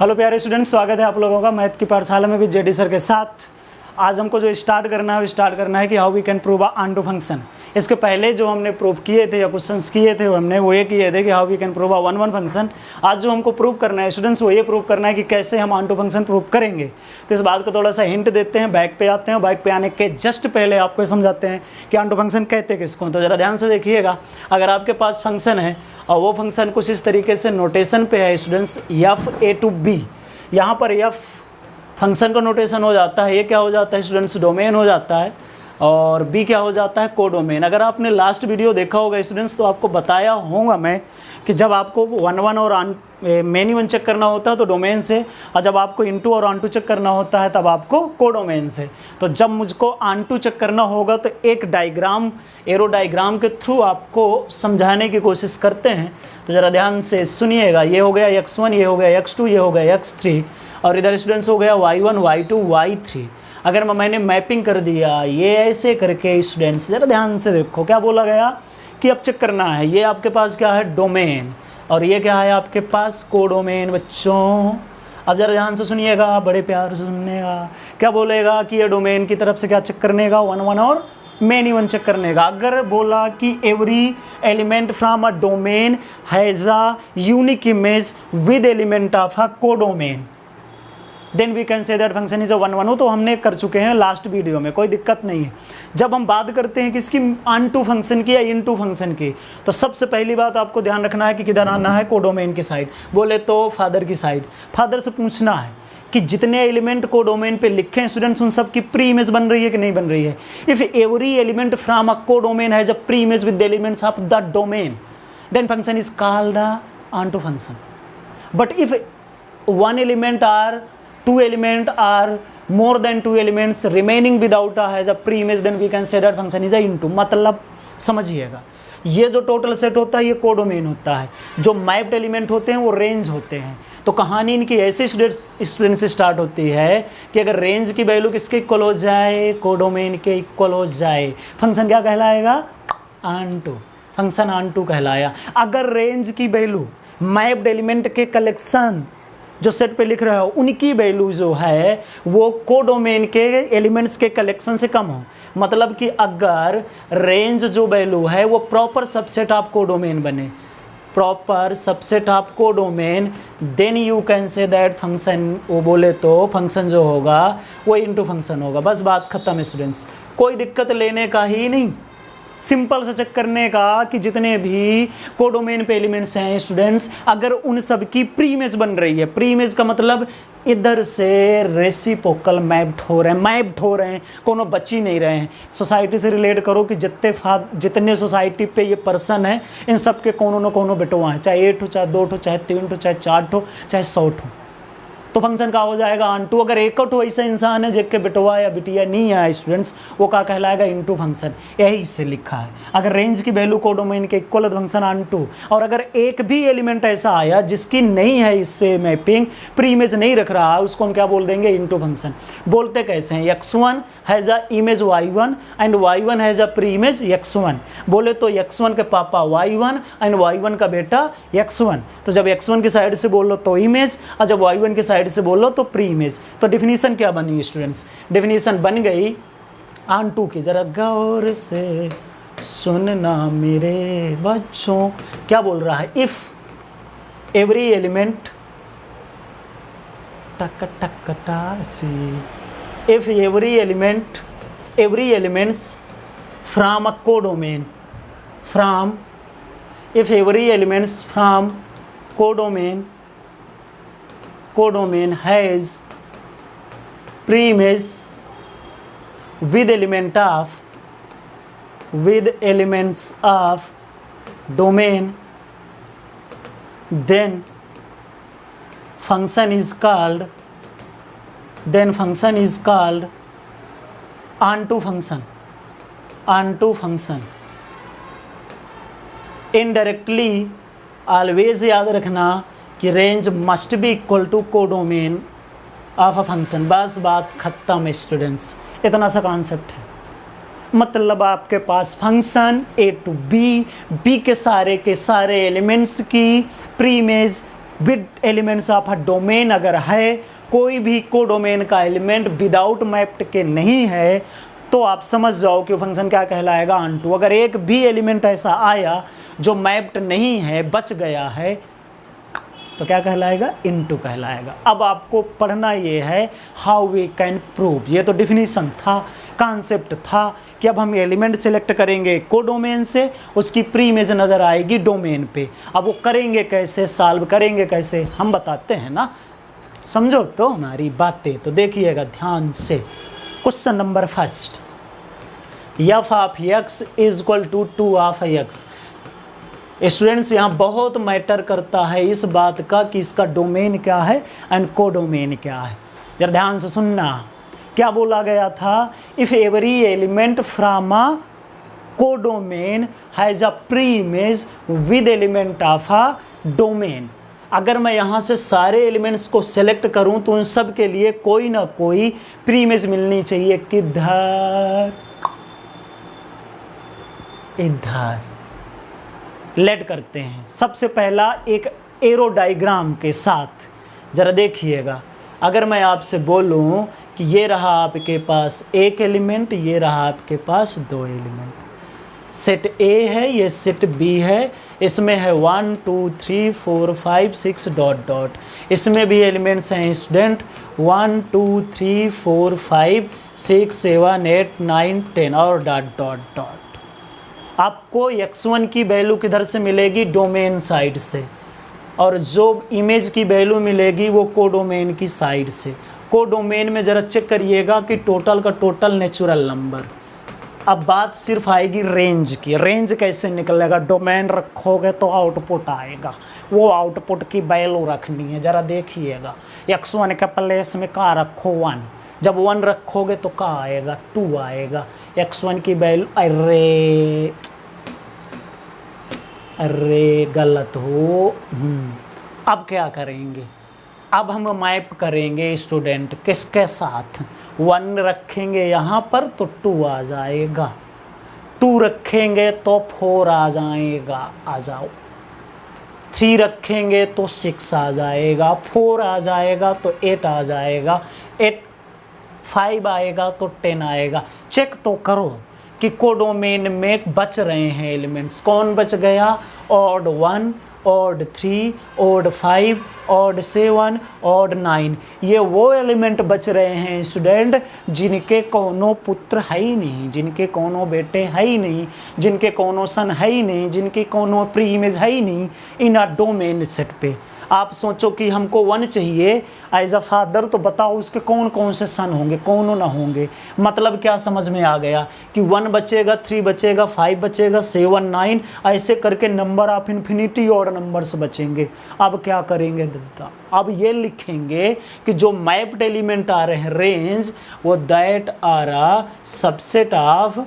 Hello प्यारे students, स्वागत है आप लोगों का मैथ की पाठशाला में भी जेडी सर के साथ। आज हमको जो स्टार्ट करना है कि how we can prove a onto function. इसके पहले जो हमने प्रूव किए थे या क्वेश्चंस किए थे हमने वो ये किए थे कि how we can prove a one one function. आज जो हमको प्रूव करना है स्टूडेंट्स वो ये प्रूव करना है कि कैसे हम ऑन टू फंक्शन प्रूव करेंगे। तो इस बात का थोड़ा सा हिंट देते हैं, बैक पे आते हैं। बैक पे आने के जस्ट पहले आपको समझाते हैं कि ऑन टू फंक्शन कहते किसको। तो ज़रा ध्यान से देखिएगा, अगर आपके पास फंक्शन है और वो फंक्शन कुछ इस तरीके से नोटेशन पे है students, F A to B. यहाँ पर एफ फंक्शन का नोटेशन हो जाता है, ये क्या हो जाता है स्टूडेंट्स, डोमेन हो जाता है, और बी क्या हो जाता है, कोडोमेन। अगर आपने लास्ट वीडियो देखा होगा स्टूडेंट्स तो आपको बताया होगा मैं कि जब आपको वन वन और मेनी वन चेक करना होता है तो डोमेन से, और जब आपको इनटू और ऑन टू चेक करना होता है तब आपको कोडोमेन से। तो जब मुझको ऑन टू चेक करना होगा तो एक डायग्राम, एरो डायग्राम के थ्रू आपको समझाने की कोशिश करते हैं। तो ज़रा ध्यान से सुनिएगा। ये हो गया x1, ये हो गया x2, ये हो गया x3, और इधर स्टूडेंट्स हो गया y1, y2, y3। अगर मैंने मैपिंग कर दिया ये ऐसे करके स्टूडेंट्स, ज़रा ध्यान से देखो क्या बोला गया कि अब चेक करना है। ये आपके पास क्या है, डोमेन, और ये क्या है आपके पास, कोडोमेन। बच्चों अब ज़रा ध्यान से सुनिएगा, बड़े प्यार से सुनिएगा। क्या बोलेगा कि ये डोमेन की तरफ से क्या चेक करने का, वन वन और मेनी वन चेक करने का। अगर बोला कि every element from a domain has a unique image with element of a codomain, then we can say that function is a one one. हो तो हमने कर चुके हैं लास्ट वीडियो में, कोई दिक्कत नहीं है। जब हम बात करते हैं किसकी, ऑन टू फंक्शन की या इन टू फंक्शन की, तो सबसे पहली बात आपको ध्यान रखना है कि किधर आना है, कोडोमेन की साइड। बोले तो फादर की साइड। फादर से पूछना है कि जितने एलिमेंट कोडोमेन पे लिखे हैं स्टूडेंट्स उन सब की प्री इमेज बन रही है कि नहीं बन रही है। If every element from a codomain has a pre image with elements of the domain, then function is called a onto function. But if one element or two element or more than two elements remaining without a has a pre-image, then we can say that function is a into। मतलब समझिएगा, ये जो total set होता है ये codomain होता है, जो मैप्ड एलिमेंट होते हैं वो रेंज होते हैं। तो कहानी इनकी ऐसे स्टूडेंट से स्टार्ट होती है कि अगर रेंज की वैल्यू किसके इक्वल हो जाए, कोडोमेन के इक्वल हो जाए, फंक्शन क्या कहलाएगा, onto. Function onto कहलाया। अगर रेंज की वैल्यू मैप्ड एलिमेंट के कलेक्शन जो सेट पे लिख रहे हो उनकी वैल्यू जो है वो कोडोमेन के एलिमेंट्स के कलेक्शन से कम हो, मतलब कि अगर रेंज जो वैल्यू है वो प्रॉपर सबसेट ऑफ कोडोमेन बने, proper subset of codomain, then you can say that function, वो बोले तो फंक्शन जो होगा वो इनटू फंक्शन होगा। बस बात खत्म है स्टूडेंट्स, कोई दिक्कत लेने का ही नहीं। सिंपल से चेक करने का कि जितने भी कोडोमेन पे एलिमेंट्स हैं स्टूडेंट्स, अगर उन सब की प्री इमेज बन रही है। प्री इमेज का मतलब इधर से रेसिप्रोकल मैप्ड हो रहे हैं, कोनो बची नहीं रहे हैं। सोसाइटी से रिलेट करो कि जितने सोसाइटी पे ये पर्सन है इन सब के कोनो न कोनो बेटवा है, चाहे 8 हो, चाहे 2 हो, चाहे 3 हो, चाहे 4 हो, चाहे 100 हो। तो फंक्शन का हो जाएगा ऑन टू। अगर एक ऐसा इंसान है जिसके बिटवा या बिटिया नहीं है स्टूडेंट्स, वो क्या कहलाएगा, इनटू फंक्शन। यही इससे लिखा है, अगर रेंज की वैल्यू कोडोमेन के इक्वल है फंक्शन ऑन टू। और अगर एक भी एलिमेंट ऐसा आया जिसकी नहीं है इससे मैपिंग, प्री इमेज नहीं रख रहा है, उसको हम क्या बोल देंगे, इनटू फंक्शन। बोलते कैसे हैं, x1 has a image y1 and y1 has a pre image x1। बोले तो x1 के पापा y1 एंड y1 का बेटा x1। तो जब x1 की साइड से बोलो तो इमेज, और जब y1 की साइड से बोलो तो प्री इमेज। तो डेफिनेशन क्या बनी स्टूडेंट्स, डेफिनेशन बन गई ऑन टू की। जरा गौर से सुनना मेरे बच्चों, क्या बोल रहा है, इफ एवरी एलिमेंट टक टक Tashi, if every elements from a codomain, from, if every elements from codomain has pre-image with elements of domain, then function is called onto function। Indirectly always याद रखना कि रेंज must be equal to codomain of a function. बस बात खत्म है students, इतना सा कॉन्सेप्ट है। मतलब आपके पास फंक्शन ए टू बी के सारे एलिमेंट्स की pre image with elements of a domain अगर है, कोई भी कोडोमेन का एलिमेंट विदाउट मैप्ड के नहीं है, तो आप समझ जाओ कि फंक्शन क्या कहलाएगा, ऑन टू। अगर एक भी एलिमेंट ऐसा आया जो मैप्ड नहीं है, बच गया है, तो क्या कहलाएगा, इनटू कहलाएगा। अब आपको पढ़ना ये है हाउ वी कैन प्रूव। ये तो डिफिनीशन था, कॉन्सेप्ट था कि अब हम एलिमेंट सेलेक्ट करेंगे कोडोमेन से, उसकी प्री इमेज नज़र आएगी डोमेन पे। अब वो करेंगे कैसे, सॉल्व करेंगे कैसे, हम बताते हैं ना, समझो तो हमारी बातें। तो देखिएगा ध्यान से, question number first, F of X is equal to 2 of X. Students यहाँ बहुत मैटर करता है इस बात का कि इसका डोमेन क्या है एंड कोडोमेन क्या है। जरा ध्यान से सुनना, क्या बोला गया था, if every element from a codomain has a pre image with element of a domain. अगर मैं यहाँ से सारे एलिमेंट्स को सेलेक्ट करूँ तो उन सब के लिए कोई ना कोई प्री इमेज मिलनी चाहिए। किधर, इधर। लेट करते हैं सबसे पहला एक एरो डायग्राम के साथ, जरा देखिएगा। अगर मैं आपसे बोलूं कि ये रहा आपके पास एक एलिमेंट, ये रहा आपके पास 2 एलिमेंट, सेट ए है, ये सेट बी है, इसमें है 1 2 3 4 5 6 डॉट डॉट। इसमें भी एलिमेंट्स हैं स्टूडेंट 1 2 3 4 5 6 7 8 9 10 और डॉट डॉट डॉट। आपको x1 की वैल्यू किधर से मिलेगी, डोमेन साइड से, और जो इमेज की वैल्यू मिलेगी वो कोडोमेन की साइड से। कोडोमेन में ज़रा चेक करिएगा कि टोटल का टोटल नेचुरल नंबर। अब बात सिर्फ आएगी रेंज की। रेंज कैसे निकलेगा, डोमेन रखोगे तो आउटपुट आएगा, वो आउटपुट की वैल्यू रखनी है। ज़रा देखिएगा, x1 के प्लेस में का रखो 1, जब 1 रखोगे तो का आएगा, 2 आएगा। x1 की वैल्यू, अरे गलत हो। अब क्या करेंगे, अब हम मैप करेंगे स्टूडेंट किसके साथ, 1 रखेंगे यहाँ पर तो 2 आ जाएगा, 2 रखेंगे तो 4 आ जाएगा, आ जाओ, 3 रखेंगे तो 6 आ जाएगा, 4 आ जाएगा तो 8 आ जाएगा, 5 आएगा तो 10 आएगा। चेक तो करो कि कोडोमेन में बच रहे हैं एलिमेंट्स। कौन बच गया, odd 1, odd 3, odd 5, odd 7, odd 9। ये वो एलिमेंट बच रहे हैं स्टूडेंट जिनके कोनो पुत्र है ही नहीं, जिनके कोनो बेटे है ही नहीं, जिनके कोनो सन है ही नहीं, जिनकी कोनो प्री इमेज है ही नहीं इन अ डोमेन सेट पे। आप सोचो कि हमको 1 चाहिए एज अ फादर, तो बताओ उसके कौन कौन से सन होंगे, कौन ना होंगे। मतलब क्या समझ में आ गया कि 1 बचेगा, 3 बचेगा, 5 बचेगा, 7 9, ऐसे करके नंबर ऑफ इन्फिनिटी और नंबर्स बचेंगे। अब क्या करेंगे दादा, अब ये लिखेंगे कि जो मैप्ड एलिमेंट आ रहे हैं रेंज, वो that are a subset of,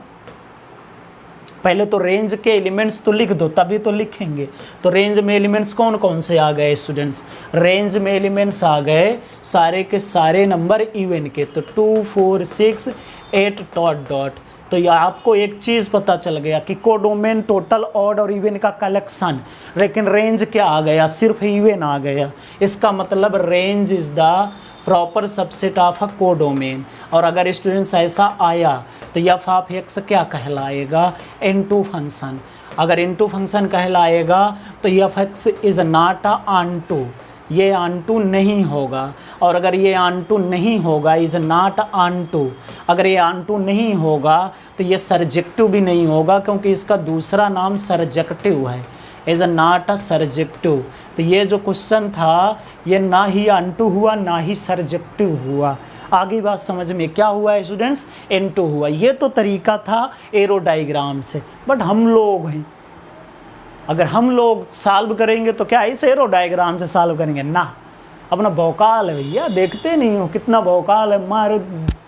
पहले तो रेंज के एलिमेंट्स तो लिख दो तभी तो लिखेंगे। तो रेंज में एलिमेंट्स कौन कौन से आ गए स्टूडेंट्स, रेंज में एलिमेंट्स आ गए सारे के सारे नंबर इवन के, तो 2 4 6 8 डॉट डॉट। तो ये आपको एक चीज़ पता चल गया कि कोडोमेन टोटल ऑड और इवन का कलेक्शन, लेकिन रेंज क्या आ गया, सिर्फ इवन आ गया। इसका मतलब range is the proper subset of a codomain. और अगर स्टूडेंट्स ऐसा आया तो एफ ऑफ एक्स क्या कहलाएगा, इनटू फंक्शन। अगर इनटू फंक्शन कहलाएगा तो F x is not a onto, ये ऑनटू नहीं होगा। और अगर ये ऑनटू नहीं होगा, इज़ नॉट ऑनटू, अगर ये ऑनटू नहीं होगा तो ये सरजेक्टिव भी नहीं होगा, क्योंकि इसका दूसरा नाम सरजेक्टिव है, इज़ नॉट अ सरजेक्टिव। तो ये जो क्वेश्चन था ये ना ही ऑनटू हुआ ना ही सरजेक्टिव हुआ। आगे बात समझ में क्या हुआ है स्टूडेंट्स, इनटू हुआ। ये तो तरीका था एरो डायग्राम से, बट हम लोग हैं, अगर हम लोग सॉल्व करेंगे तो क्या इस एरो डायग्राम से सॉल्व करेंगे ना। अपना भौकाल है भैया, देखते नहीं हो कितना भौकाल है। मारो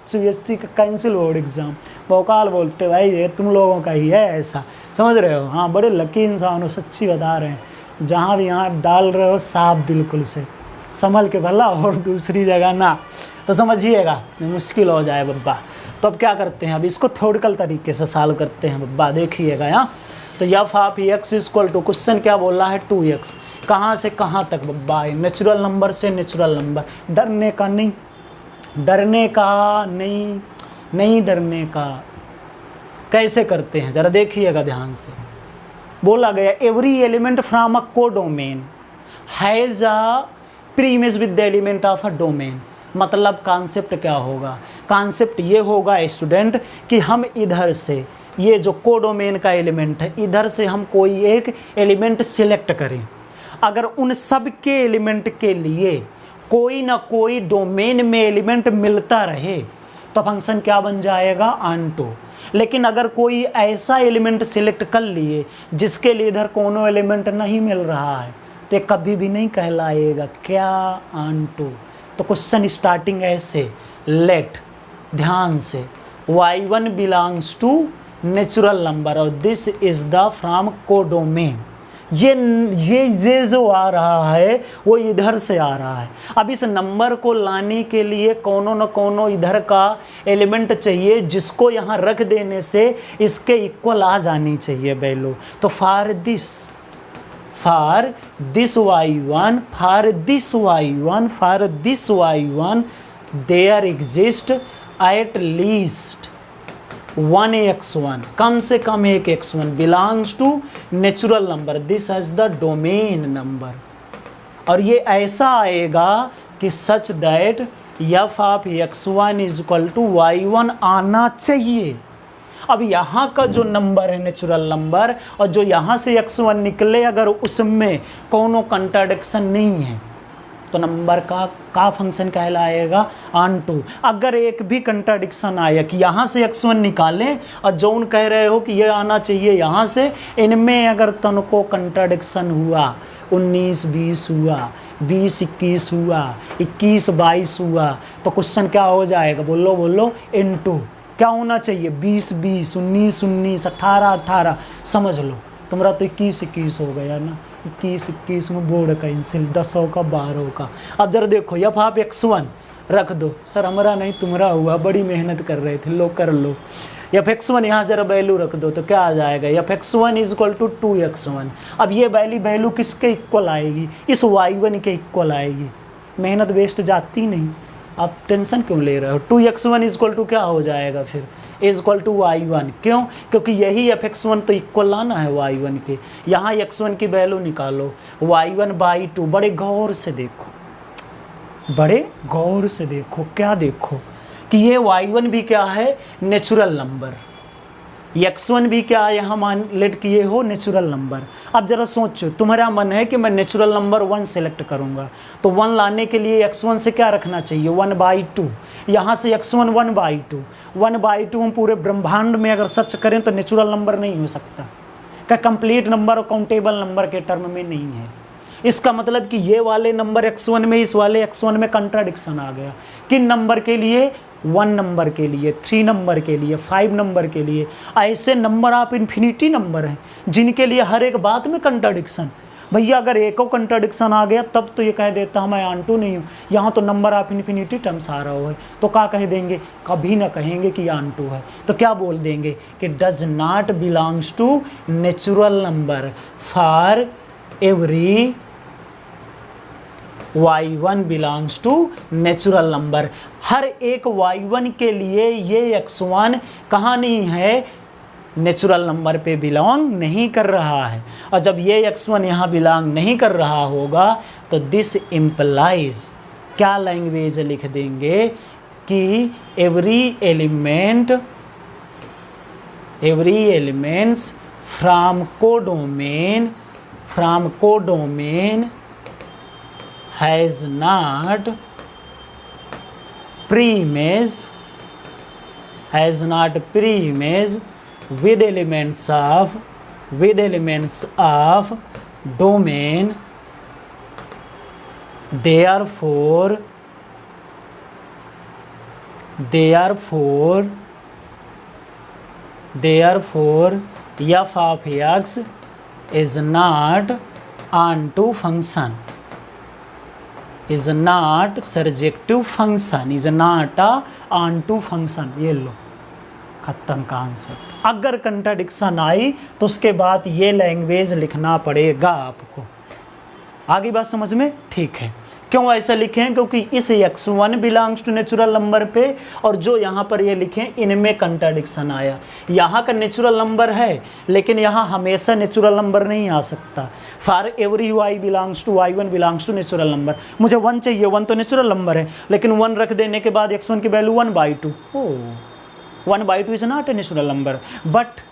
CBSE का कैंसिल बोर्ड एग्ज़ाम, भौकाल बोलते भाई, ये तुम लोगों का ही है ऐसा, समझ रहे हो। हाँ, बड़े लकी इंसान हो, सच्ची बता रहे हैं। जहाँ भी यहाँ डाल रहे हो साफ बिल्कुल से संभल के भला, और दूसरी जगह ना, तो समझिएगा मुश्किल हो जाए बब्बा। तो अब क्या करते हैं, अब इसको थ्योरेटिकल तरीके से सॉल्व करते हैं बब्बा, देखिएगा यहाँ। तो F of X equal to, question क्या बोल रहा है, 2x। कहाँ से कहाँ तक बाय, नेचुरल नंबर से नेचुरल नंबर, डरने का नहीं, डरने का नहीं, नहीं डरने का। कैसे करते हैं जरा देखिएगा ध्यान से। बोला गया every element from a codomain has a premise with the element of a domain. मतलब कॉन्सेप्ट क्या होगा, कॉन्सेप्ट ये होगा स्टूडेंट कि हम इधर से ये जो कोडोमेन का एलिमेंट है, इधर से हम कोई एक एलिमेंट सिलेक्ट करें, अगर उन सब के एलिमेंट के लिए कोई ना कोई डोमेन में एलिमेंट मिलता रहे तो फंक्शन क्या बन जाएगा, ऑनटू। लेकिन अगर कोई ऐसा एलिमेंट सिलेक्ट कर लिए जिसके लिए इधर कोनो एलिमेंट नहीं मिल रहा है तो ये कभी भी नहीं कहलाएगा क्या, ऑनटू। तो क्वेश्चन स्टार्टिंग ऐसे, लेट, ध्यान से, y1 belongs to natural number और this is the from codomain. ये जो आ रहा है वो इधर से आ रहा है। अब इस नंबर को लाने के लिए कोनो न कोनो इधर का एलिमेंट चाहिए जिसको यहाँ रख देने से इसके इक्वल आ जानी चाहिए वैल्यू। तो for this y1, for this y1 there exist at least 1x1, कम से कम एक x1 belongs to natural number, this has the domain number. और ये ऐसा आएगा कि such that f of x1 is equal to y1 आना चाहिए। अब यहाँ का जो नंबर है नेचुरल नंबर और जो यहाँ से x1 निकले, अगर उसमें कोनो कंट्राडिक्शन नहीं है तो नंबर का फंक्शन कहलाएगा ऑनटू। अगर एक भी कंट्राडिक्शन आया कि यहाँ से x1 निकालें और जौन कह रहे हो कि ये आना चाहिए यहाँ से, इनमें अगर तनको कंट्राडिक्शन हुआ, 19-20 हुआ, 20-21 हुआ, 21-22 हुआ, तो क्वेश्चन क्या हो जाएगा, बोलो इनटू क्या होना चाहिए, 20-20, 19-19, 18-18। समझ लो तुम्हारा तो 21-21 हो गया ना, 21-21 में बोर्ड कैंसिल, 10 का 12 का। अब जरा देखो f ऑफ x1 रख दो, सर हमारा नहीं तुम्हारा हुआ, बड़ी मेहनत कर रहे थे, लो कर लो। f x1 यहाँ जरा वैल्यू रख दो तो क्या आ जाएगा, f x1 is equal to 2x1। अब ये वैल्यू किसके इक्वल आएगी, इस y1 के इक्वल आएगी। मेहनत वेस्ट जाती नहीं, आप टेंशन क्यों ले रहे हो। 2x1 इज इक्वल टू क्या हो जाएगा फिर, इज इक्वल टू y1। क्यों, क्योंकि यही f(x1) तो इक्वल लाना है y1 के। यहाँ x1 की वैल्यू निकालो, y1/2। बड़े गौर से देखो, क्या देखो कि ये y1 भी क्या है, नेचुरल नंबर, x1 भी क्या है, यहाँ मान लेट किए हो नेचुरल नंबर। अब जरा सोचो, तुम्हारा मन है कि मैं नेचुरल नंबर 1 सेलेक्ट करूँगा, तो 1 लाने के लिए x1 से क्या रखना चाहिए, 1/2। यहाँ से x1 1/2 हम पूरे ब्रह्मांड में अगर सर्च करें तो नेचुरल नंबर नहीं हो सकता, क्या कंप्लीट नंबर और काउंटेबल नंबर के टर्म में नहीं है। इसका मतलब कि ये वाले नंबर x1 में, इस वाले x1 में कंट्राडिक्शन आ गया। किन नंबर के लिए, 1 नंबर के लिए, 3 नंबर के लिए, 5 नंबर के लिए। ऐसे नंबर ऑफ इन्फिनिटी नंबर हैं जिनके लिए हर एक बात में कंट्राडिक्शन। भैया अगर एको कंट्राडिक्शन आ गया तब तो ये कह देता मैं ऑनटू नहीं हूँ। यहाँ तो नंबर ऑफ इन्फिनिटी टर्म्स आ रहा है, तो क्या कह देंगे, कभी ना कहेंगे कि ऑनटू है। तो क्या बोल देंगे कि does not belongs to natural number for every y1 belongs to natural number. हर एक y1 के लिए ये x1 कहाँ नहीं है, नेचुरल नंबर पे बिलोंग नहीं कर रहा है। और जब ये x1 यहाँ बिलोंग नहीं कर रहा होगा तो दिस इम्प्लाइज, क्या लैंग्वेज लिख देंगे कि every elements from codomain has not premise with elements of domain, therefore f of x is not onto function, is not surjective function, is not a onto function। ये लो, खत्म concept. अगर contradiction आई तो उसके बाद ये लैंग्वेज लिखना पड़ेगा आपको। आगे बात समझ में ठीक है। क्यों ऐसा लिखे हैं? क्योंकि इस x1 belongs to natural number पे और जो यहाँ पर ये लिखे इनमें कंट्राडिक्शन आया। यहाँ का नेचुरल नंबर है लेकिन यहाँ हमेशा नेचुरल नंबर नहीं आ सकता। For every y belongs to y1 belongs to natural number, मुझे 1 चाहिए, 1 तो नेचुरल नंबर है लेकिन 1 रख देने के बाद x1 की value 1/2। Oh 1/2 is not a natural number but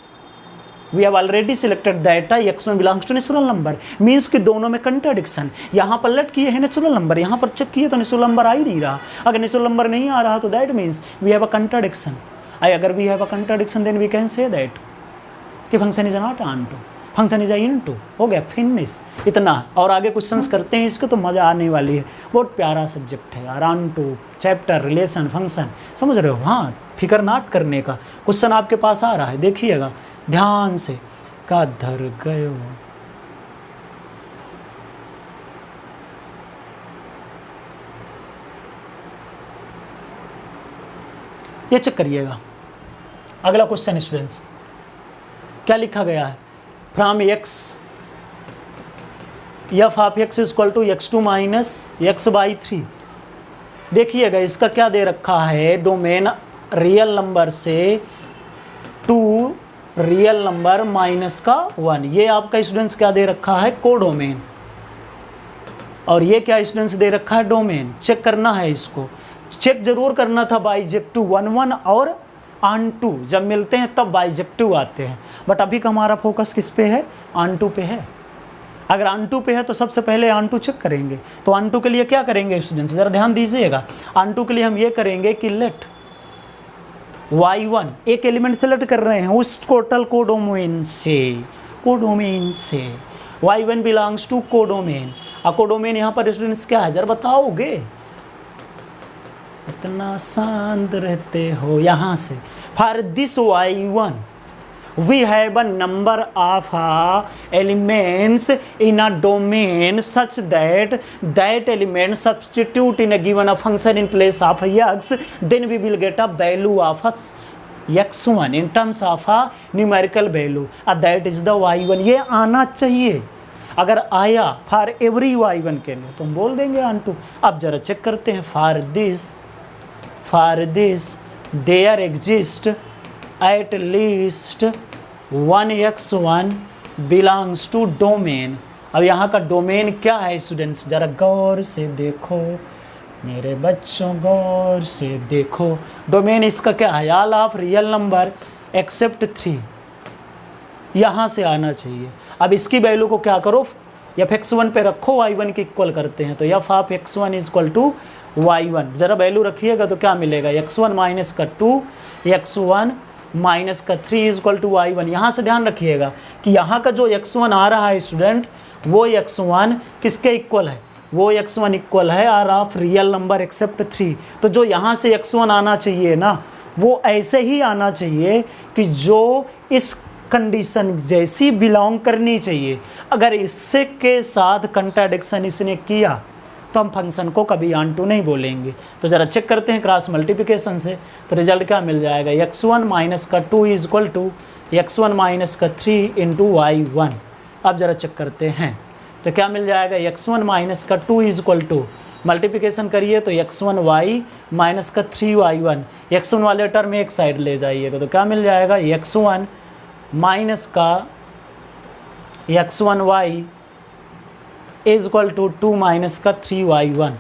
we have already selected that x1 belongs to natural number, means कि दोनों में कंट्राडिक्शन। यहाँ पर लट किए हैं नेचुरल नंबर, यहाँ पर चेक किए तो नेचुरल नंबर आ ही नहीं रहा। अगर नेचुरल नंबर नहीं आ रहा तो that means we have a contradiction. अगर we have a contradiction then we can say that कि function is not onto, function is into. हो गया, फिनिश, इतना। और आगे क्वेश्चंस करते हैं इसके तो मज़ा आने वाली है। बहुत प्यारा सब्जेक्ट है यार, ऑनटू, चैप्टर, रिलेशन, फंक्शन, समझ रहे हो? हाँ, फिक्र नाट करने का। क्वेश्चन आपके पास आ रहा है, देखिएगा ध्यान से। का धर गयो, ये चेक करिएगा। अगला क्वेश्चन स्टूडेंट्स, क्या लिखा गया है? From x F of x equal to x2 minus x/3। देखिएगा इसका क्या दे रखा है, डोमेन रियल नंबर से टू रियल नंबर माइनस का 1। ये आपका स्टूडेंट्स क्या दे रखा है? कोडोमेन। और ये क्या स्टूडेंट्स दे रखा है? डोमेन। चेक करना है इसको, चेक जरूर करना था। बाइजेक्टिव 1 और ऑन टू जब मिलते हैं तब बाइजेक्टिव आते हैं, बट अभी का हमारा फोकस किस पे है? ऑन टू पे है। अगर ऑन टू पे है तो सबसे पहले ऑन टू चेक करेंगे। तो ऑन टू के लिए क्या करेंगे स्टूडेंट्स, ज़रा ध्यान दीजिएगा। ऑन टू के लिए हम ये करेंगे कि लेट y1 एक एलिमेंट सेलेक्ट कर रहे हैं उस टोटल कोडोमेन से, y1 बिलोंग्स टू कोडोमेन। अब कोडोमेन यहाँ पर स्टूडेंट्स क्या है, जरा बताओगे? इतना शांत रहते हो। यहाँ से for this y1 we have a number of elements in a domain such that that element substitute in a given function in place of x, then we will get a value of x1 in terms of a numerical value, that is the y1। ये आना चाहिए। अगर आया for every y1 के लिए तो हम बोल देंगे ऑन टू। अब जरा चेक करते हैं। For this there exist at least 1x1 belongs to domain. अब यहाँ का डोमेन क्या है स्टूडेंट्स, ज़रा गौर से देखो मेरे बच्चों, गौर से देखो। डोमेन इसका क्या है? All of real number except 3, यहाँ से आना चाहिए। अब इसकी वैल्यू को क्या करो, fx1 पे रखो, y1 की इक्वल करते हैं तो f of x1 is equal to y1। ज़रा वैल्यू रखिएगा तो क्या मिलेगा, x1 माइनस का 2, x1 माइनस का 3 इज इक्वल टू y1। यहाँ से ध्यान रखिएगा कि यहाँ का जो x1 आ रहा है स्टूडेंट, वो x1 किसके इक्वल है? वो x1 इक्वल है R of real number except 3। तो जो यहाँ से x1 आना चाहिए ना, वो ऐसे ही आना चाहिए कि जो इस कंडीशन जैसी बिलोंग करनी चाहिए। अगर इससे के साथ कंट्राडिक्शन इसने किया तो हम फंक्शन को कभी ऑन टू नहीं बोलेंगे। तो ज़रा चेक करते हैं क्रॉस मल्टीप्लिकेशन से, तो रिजल्ट क्या मिल जाएगा, x1 माइनस का 2 is equal to x1 minus का 3 इंटू y1। अब ज़रा चेक करते हैं तो क्या मिल जाएगा, x1 माइनस का 2 इज इक्वल टू, मल्टीप्लिकेशन करिए तो x1y माइनस का 3y1, x1 वाले टर्म एक साइड ले जाइएगा तो क्या मिल जाएगा, x1 माइनस का x1y is equal to 2 minus का 3y1।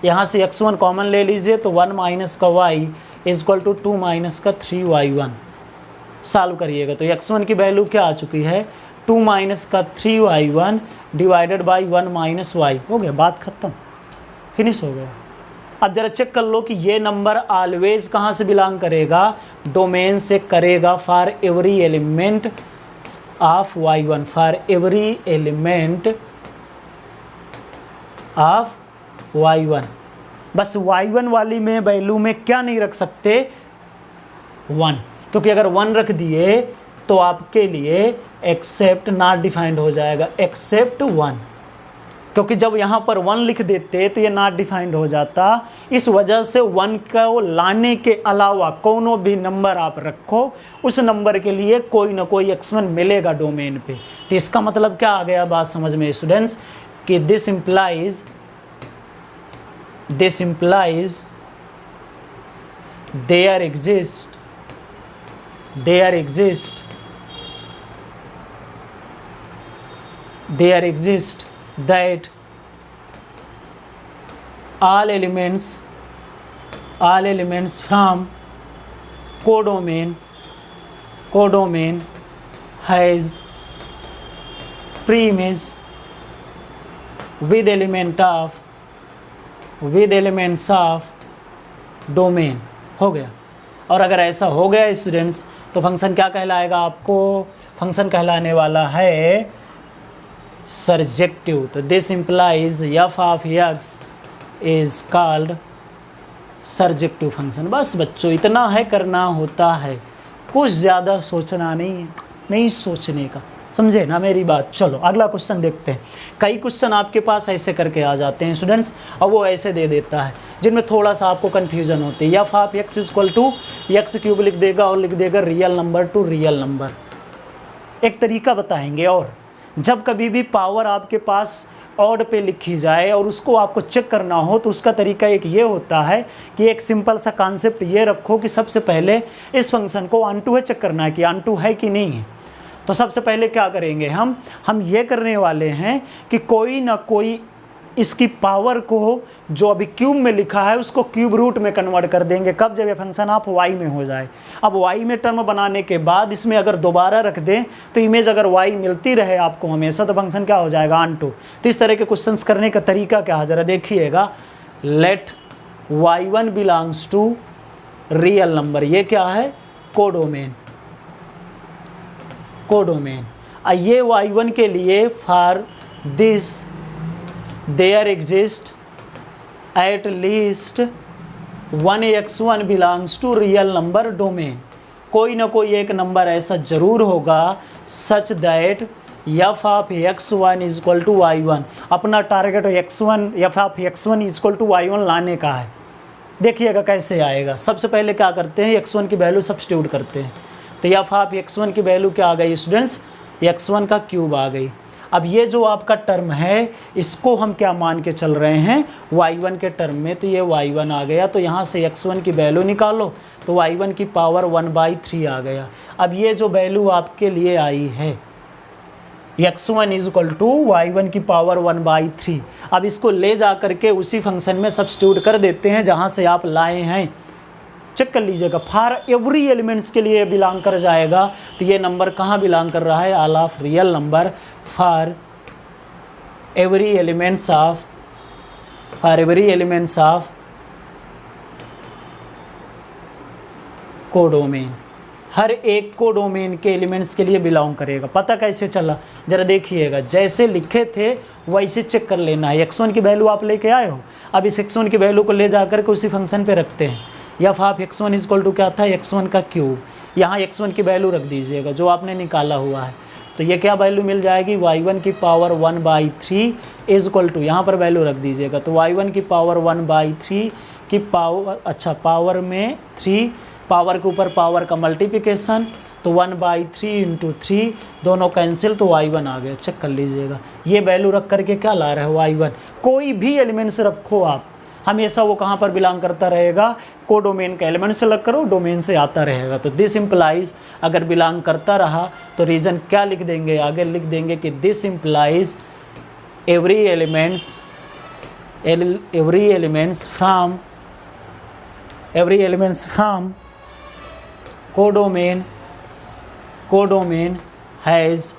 यहाँ से x1 कॉमन ले लीजिए तो 1 माइनस का y is equal to 2 minus का 3y1। सॉल्व करिएगा तो x1 की वैल्यू क्या आ चुकी है, 2 माइनस का 3y1 divided by 1 minus y। हो गया, बात खत्म, फिनिश हो गया। अब जरा चेक कर लो कि ये नंबर ऑलवेज कहाँ से बिलोंग करेगा, डोमेन से करेगा। For every element of y1, for every element of y1। बस y1 वाली में वैल्यू में क्या नहीं रख सकते, 1, क्योंकि अगर 1 रख दिए तो आपके लिए एक्सेप्ट नॉट डिफाइंड हो जाएगा, एक्सेप्ट 1। क्योंकि जब यहाँ पर 1 लिख देते तो ये नॉट डिफाइंड हो जाता। इस वजह से 1 को लाने के अलावा कोनो भी नंबर आप रखो, उस नंबर के लिए कोई ना कोई x1 मिलेगा डोमेन पे। तो इसका मतलब क्या आ गया, बात समझ में स्टूडेंट्स, कि this implies there exist that all elements from codomain has preimage with elements of domain. हो गया। और अगर ऐसा हो गया स्टूडेंट्स तो फंक्शन क्या कहलाएगा आपको? फंक्शन कहलाने वाला है सर्जेक्टिव। तो this implies f of X is called surjective function. बस बच्चों इतना है करना होता है, कुछ ज़्यादा सोचना नहीं सोचने का, समझे ना मेरी बात। चलो अगला क्वेश्चन देखते हैं। कई क्वेश्चन आपके पास ऐसे करके आ जाते हैं स्टूडेंट्स, और वो ऐसे दे देता है जिनमें थोड़ा सा आपको कन्फ्यूजन होती है। F of X equal to X cube लिख देगा और लिख देगा real number to real number. एक तरीका बताएंगे, और जब कभी भी पावर आपके पास ऑड पे लिखी जाए और उसको आपको चेक करना हो तो उसका तरीका एक ये होता है कि एक सिंपल सा कॉन्सेप्ट ये रखो कि सबसे पहले इस फंक्शन को ऑन टू है चेक करना है कि ऑन टू है कि नहीं है। तो सबसे पहले क्या करेंगे हम ये करने वाले हैं कि कोई ना कोई इसकी पावर को जो अभी क्यूब में लिखा है उसको क्यूब रूट में कन्वर्ट कर देंगे। कब? जब ये फंक्शन आप y में हो जाए। अब y में टर्म बनाने के बाद इसमें अगर दोबारा रख दें तो इमेज अगर y मिलती रहे आपको हमेशा, तो फंक्शन क्या हो जाएगा? Onto. तो इस तरह के क्वेश्चंस करने का तरीका क्या है ज़रा देखिएगा। Let y1 belongs to real number, ये क्या है? कोडोमेन। ये y1 के लिए for this there exist at least 1x1 belongs to real number domain. कोई ना कोई एक नंबर ऐसा जरूर होगा such that F of x1 is equal to y1। अपना target x1 F of x1 is equal to y1 लाने का है। देखिएगा कैसे आएगा। सबसे पहले क्या करते हैं, x1 की वैल्यू सब्स्टिट्यूट करते हैं। तो एफ ऑफ x1 की वैल्यू क्या आ गई स्टूडेंट्स? x1 का क्यूब आ गई। अब ये जो आपका टर्म है इसको हम क्या मान के चल रहे हैं? y1 के टर्म में। तो ये y1 आ गया, तो यहाँ से x1 की वैल्यू निकालो तो y1 की पावर 1/3 आ गया। अब ये जो वैल्यू आपके लिए आई है x1 is equal to y1 की पावर 1/3। अब इसको ले जा करके उसी फंक्शन में सब्स्टिट्यूट कर देते हैं जहाँ से आप लाए हैं। चेक कर लीजिएगा, फॉर एवरी एलिमेंट्स के लिए बिलोंग कर जाएगा। तो ये नंबर कहाँ बिलोंग कर रहा है? All of real number for every elements of codomain. हर एक कोडोमेन के एलिमेंट्स के लिए बिलोंग करेगा। पता कैसे चला जरा देखिएगा। जैसे लिखे थे वैसे चेक कर लेना है। x1 की वैल्यू आप लेके आए हो, अब इस x1 की वैल्यू को ले जाकर के उसी फंक्शन पे रखते हैं। F of x1 is equal to क्या था? x1 का क्यूब। यहाँ x1 की वैल्यू रख दीजिएगा जो आपने निकाला हुआ है। तो ये क्या वैल्यू मिल जाएगी? y1 की पावर 1/3 इज इक्वल टू, यहाँ पर वैल्यू रख दीजिएगा। तो y1 की पावर 1/3 की पावर, अच्छा पावर में 3, पावर के ऊपर पावर का मल्टीप्लिकेशन, तो 1/3 इंटू 3 दोनों कैंसिल, तो y1 आ गया। चेक कर लीजिएगा। ये वैल्यू रख करके क्या ला रहे हो? y1। कोई भी एलिमेंट से रखो आप, हमेशा वो कहाँ पर बिलोंग करता रहेगा? कोडोमेन का एलिमेंट से लग करो, डोमेन से आता रहेगा। तो दिस इम्प्लाइज अगर बिलोंग करता रहा तो रीज़न क्या लिख देंगे? आगे लिख देंगे कि this implies every elements from codomain has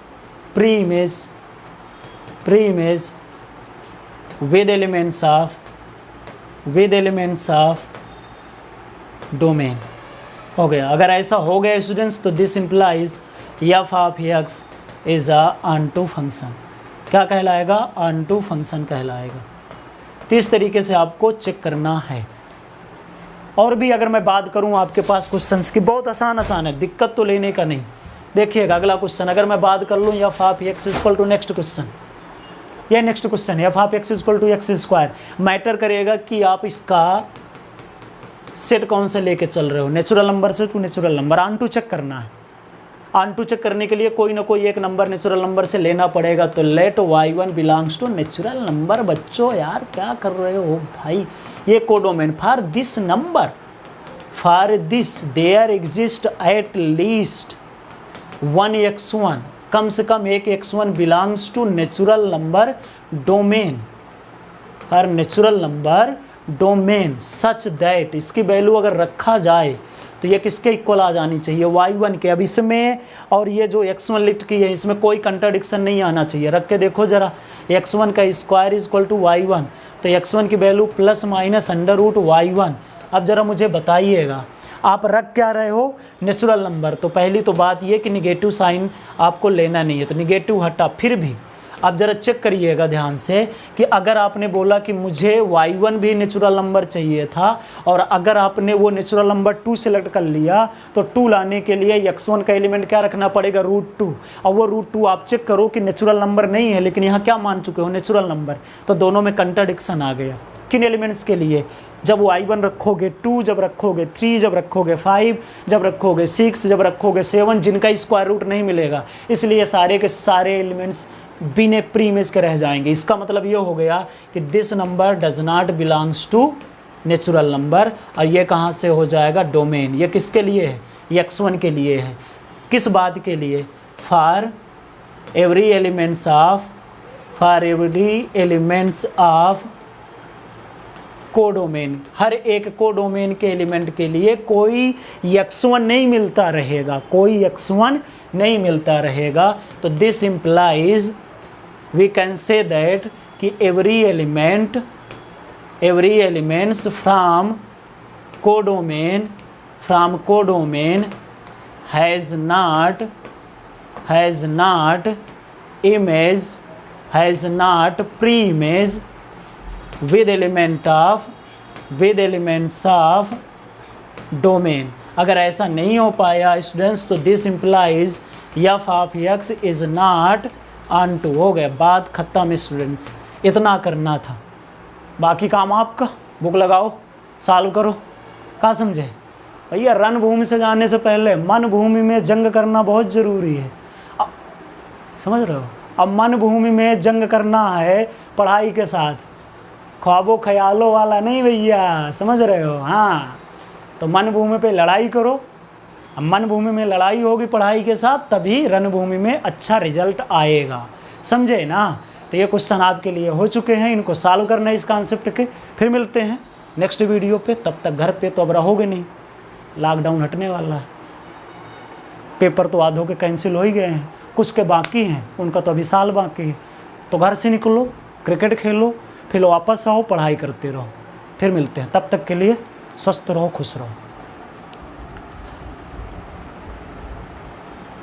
preimage with elements of domain. हो गया। अगर ऐसा हो गया स्टूडेंट्स तो this implies f of x is a onto function. क्या कहलाएगा? ऑनटू फंक्शन कहलाएगा। तो इस तरीके से आपको चेक करना है। और भी अगर मैं बात करूं आपके पास क्वेश्चंस की, बहुत आसान है, दिक्कत तो लेने का नहीं। देखिएगा अगला क्वेश्चन अगर मैं बात कर लूँ F of X equal to next question, यह नेक्स्ट क्वेश्चन है F of X equal to X square. Matter करेगा कि आप इसका सेट कौन से लेके चल रहे हो, नेचुरल नंबर से to natural number. Onto check करना है। ऑन टू चेक करने के लिए कोई ना कोई एक नंबर नेचुरल नंबर से लेना पड़ेगा। तो let y1 belongs to natural number. बच्चों यार क्या कर रहे हो भाई, ये codomain for this number, for this there exist at least 1 x1, कम से कम एक x1 belongs to natural number domain, और natural number domain such that, इसकी वैल्यू अगर रखा जाए तो ये किसके इक्वल आ जानी चाहिए, y1 के। अब इसमें और ये जो x1 लिट की है इसमें कोई कंट्राडिक्शन नहीं आना चाहिए। रख के देखो ज़रा, x1 का square is equal to y1, तो x1 की value plus minus under root y1। अब ज़रा मुझे बताइएगा आप रख क्या रहे हो, नेचुरल नंबर। तो पहली तो बात ये कि निगेटिव साइन आपको लेना नहीं है, तो निगेटिव हटा। फिर भी अब ज़रा चेक करिएगा ध्यान से कि अगर आपने बोला कि मुझे y1 भी नेचुरल नंबर चाहिए था, और अगर आपने वो नेचुरल नंबर 2 सेलेक्ट कर लिया, तो 2 लाने के लिए x1 का एलिमेंट क्या रखना पड़ेगा, √2। और वो √2 आप चेक करो कि नेचुरल नंबर नहीं है, लेकिन यहाँ क्या मान चुके हो, नेचुरल नंबर। तो दोनों में कंट्राडिक्शन आ गया। किन एलिमेंट्स के लिए, जब y1 रखोगे 2, जब रखोगे 3, जब रखोगे 5, जब रखोगे 6, जब रखोगे 7, जिनका स्क्वायर रूट नहीं मिलेगा, इसलिए सारे के सारे एलिमेंट्स बिना प्री इमेज के रह जाएंगे। इसका मतलब ये हो गया कि this number does not belongs to natural number, और ये कहाँ से हो जाएगा, डोमेन। ये किसके लिए है, ये x1 के लिए है। किस बात के लिए, for every elements of codomain, हर एक कोडोमेन के एलिमेंट के लिए कोई x1 नहीं मिलता रहेगा, कोई x1 नहीं मिलता रहेगा। तो this implies, we can say that कि every elements from codomain has not preimage with elements of domain। अगर ऐसा नहीं हो पाया स्टूडेंट्स, तो this implies f of x is not onto. हो गया, बात खत्म स्टूडेंट्स, इतना करना था, बाकी काम आपका। बुक लगाओ, सॉल्व करो। कहाँ समझे भैया, रणभूमि से जाने से पहले मन भूमि में जंग करना बहुत ज़रूरी है। समझ रहे हो, अब मन भूमि में जंग करना है पढ़ाई के साथ, ख्वाबों ख्यालों वाला नहीं भैया, समझ रहे हो। हाँ, तो मन भूमि पे लड़ाई करो। अब मन भूमि में लड़ाई होगी पढ़ाई के साथ, तभी रणभूमि में अच्छा रिजल्ट आएगा, समझे ना। तो ये क्वेश्चन आपके लिए हो चुके हैं, इनको सॉल्व करना है इस कॉन्सेप्ट के। फिर मिलते हैं नेक्स्ट वीडियो पे, तब तक घर पे तो अब रहोगे नहीं, लॉकडाउन हटने वाला है। पेपर तो आधों के कैंसिल हो ही गए हैं, कुछ के बाकी हैं, उनका तो अभी साल बाकी है। तो घर से निकलो, क्रिकेट खेलो, फिर वापस आओ, पढ़ाई करते रहो। फिर मिलते हैं, तब तक के लिए स्वस्थ रहो, खुश रहो।